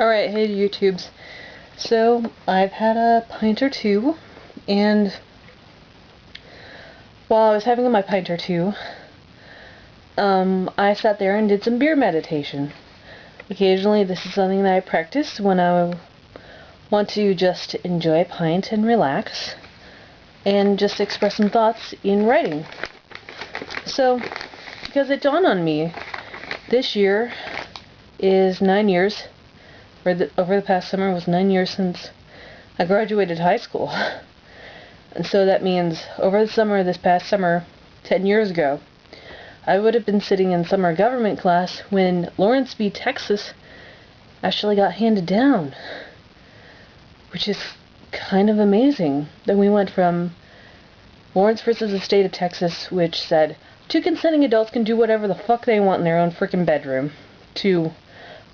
Alright, hey YouTubes. So, I've had a pint or two, and while I was having my pint or two, I sat there and did some beer meditation. Occasionally, this is something that I practice when I want to just enjoy a pint and relax, and just express some thoughts in writing. So, because it dawned on me, this year is 9 years, over the past summer was 9 years since I graduated high school. And so that means over the summer, this past summer, 10 years ago, I would have been sitting in summer government class when Lawrence v. Texas actually got handed down. Which is kind of amazing. Then we went from Lawrence versus the state of Texas, which said, 2 consenting adults can do whatever the fuck they want in their own frickin' bedroom, to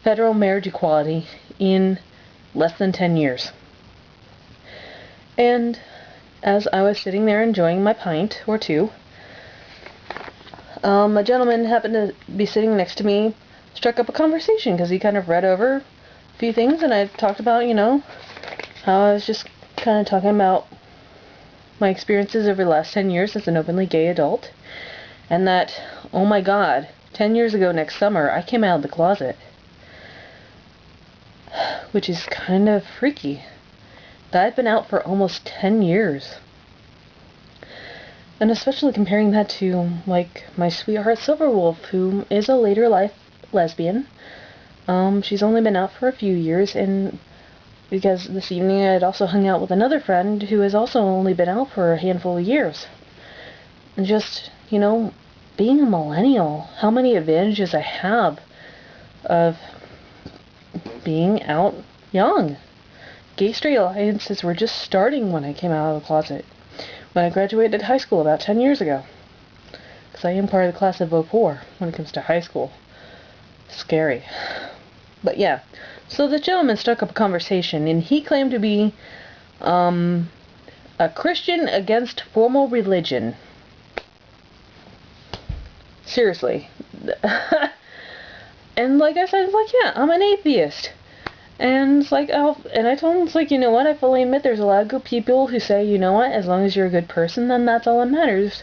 federal marriage equality in less than 10 years. And as I was sitting there enjoying my pint or two, a gentleman happened to be sitting next to me, struck up a conversation because he kind of read over a few things, and I talked about, how I was just kind of talking about my experiences over the last 10 years as an openly gay adult, and that, oh my god, 10 years ago next summer, I came out of the closet. Which is kind of freaky. That I've been out for almost 10 years. And especially comparing that to, like, my sweetheart Silverwolf, who is a later life lesbian. She's only been out for a few years, and because this evening I had also hung out with another friend who has also only been out for a handful of years. And just, being a millennial, how many advantages I have of being out young. Gay straight alliances were just starting when I came out of the closet. When I graduated high school about 10 years ago. Because I am part of the class of 04 when it comes to high school. Scary. But yeah. So the gentleman struck up a conversation, and he claimed to be a Christian against formal religion. Seriously. And like I said, yeah, I'm an atheist. And and I told him, you know what, I fully admit there's a lot of good people who say, you know what, as long as you're a good person, then that's all that matters.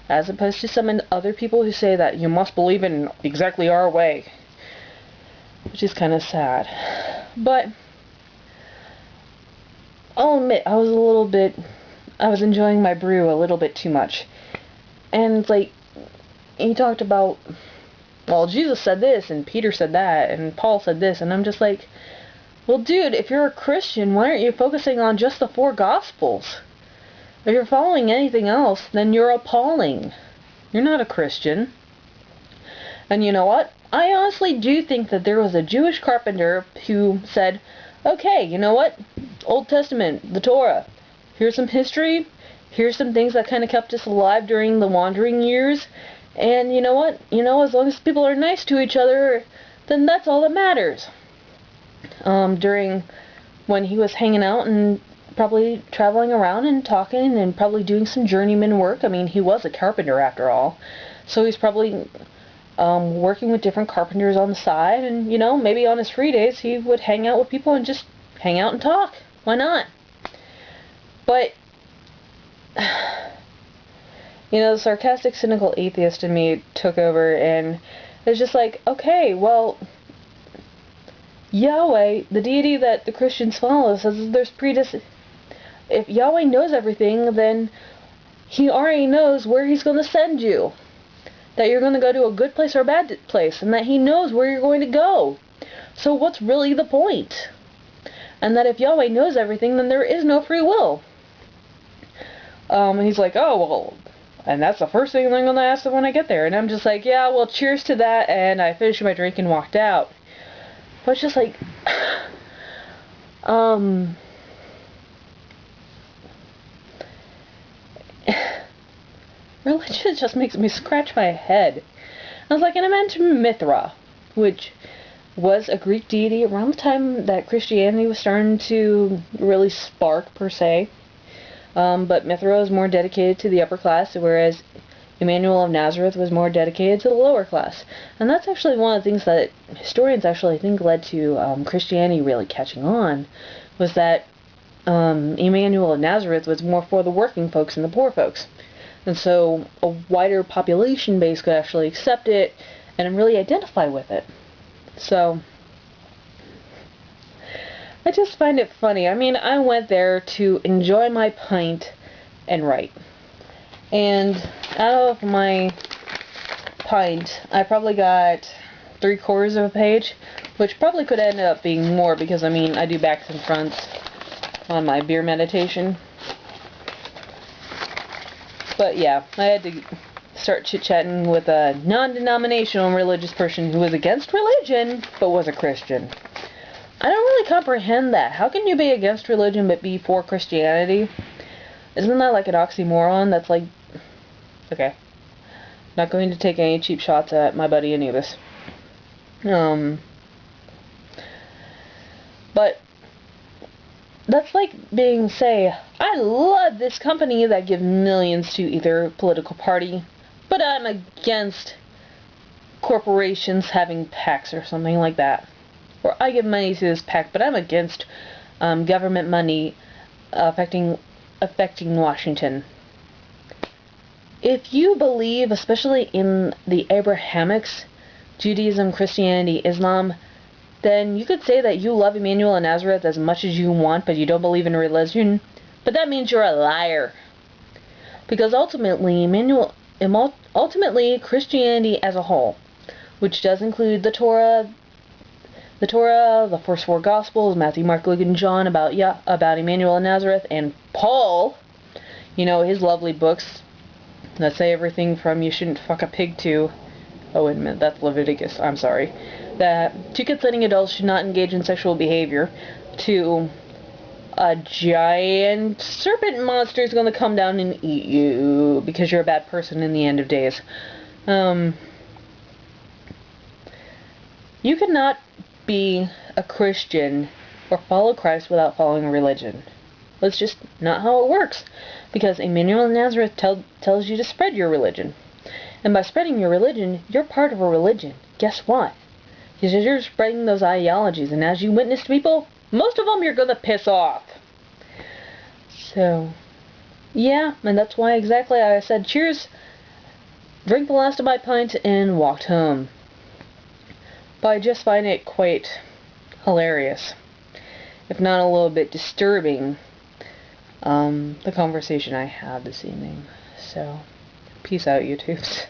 As opposed to some other people who say that you must believe in exactly our way. Which is kind of sad. But I'll admit, I was enjoying my brew a little bit too much. And, he talked about, well, Jesus said this, and Peter said that, and Paul said this, and I'm just like, well, dude, if you're a Christian, why aren't you focusing on just the 4 Gospels? If you're following anything else, then you're appalling. You're not a Christian. And you know what? I honestly do think that there was a Jewish carpenter who said, okay, you know what? Old Testament, the Torah. Here's some history. Here's some things that kind of kept us alive during the wandering years. And you know what? As long as people are nice to each other, then that's all that matters. During when he was hanging out and probably traveling around and talking and probably doing some journeyman work. I mean, he was a carpenter after all. So he's probably working with different carpenters on the side, and maybe on his free days he would hang out with people and just hang out and talk. Why not? But the sarcastic, cynical atheist in me took over, and it's just like, okay, well, Yahweh, the deity that the Christians follow, says there's if Yahweh knows everything, then he already knows where he's going to send you. That you're going to go to a good place or a bad place, and that he knows where you're going to go. So what's really the point? And that if Yahweh knows everything, then there is no free will. And he's like, oh, well, and that's the first thing I'm going to ask them when I get there. And I'm just like, yeah, well, cheers to that, and I finished my drink and walked out. But it's just like, religion just makes me scratch my head. I was like, and I mentioned Mithra, which was a Greek deity around the time that Christianity was starting to really spark, per se. But Mithra is more dedicated to the upper class, whereas Emmanuel of Nazareth was more dedicated to the lower class. And that's actually one of the things that historians actually think led to Christianity really catching on, was that Emmanuel of Nazareth was more for the working folks and the poor folks. And so a wider population base could actually accept it and really identify with it. So I just find it funny. I mean, I went there to enjoy my pint and write. And out of my pint, I probably got 3/4 of a page, which probably could end up being more because, I mean, I do backs and fronts on my beer meditation. But yeah, I had to start chit-chatting with a non-denominational religious person who was against religion, but was a Christian. I don't really comprehend that. How can you be against religion but be for Christianity? Isn't that like an oxymoron? That's like... Okay. Not going to take any cheap shots at my buddy Anubis. But that's like being, say, I love this company that gives millions to either political party, but I'm against corporations having PACs or something like that. Or I give money to this PAC, but I'm against government money affecting Washington. If you believe, especially in the Abrahamics, Judaism, Christianity, Islam, then you could say that you love Emmanuel of Nazareth as much as you want, but you don't believe in religion. But that means you're a liar. Because ultimately, Christianity as a whole, which does include the Torah, the first 4 Gospels, Matthew, Mark, Luke, and John, about Emmanuel of Nazareth, and Paul, you know, his lovely books that say everything from you shouldn't fuck a pig to, oh wait a minute, that's Leviticus, I'm sorry, that 2 consenting adults should not engage in sexual behavior, to a giant serpent monster is going to come down and eat you because you're a bad person in the end of days. You cannot be a Christian or follow Christ without following religion. That's just not how it works. Because Emmanuel of Nazareth tells you to spread your religion. And by spreading your religion, you're part of a religion. Guess what? Because you're spreading those ideologies. And as you witness to people, most of them you're going to piss off. So, yeah. And that's why exactly I said cheers, drank the last of my pint, and walked home. But I just find it quite hilarious, if not a little bit disturbing, the conversation I had this evening. So, peace out, YouTubes.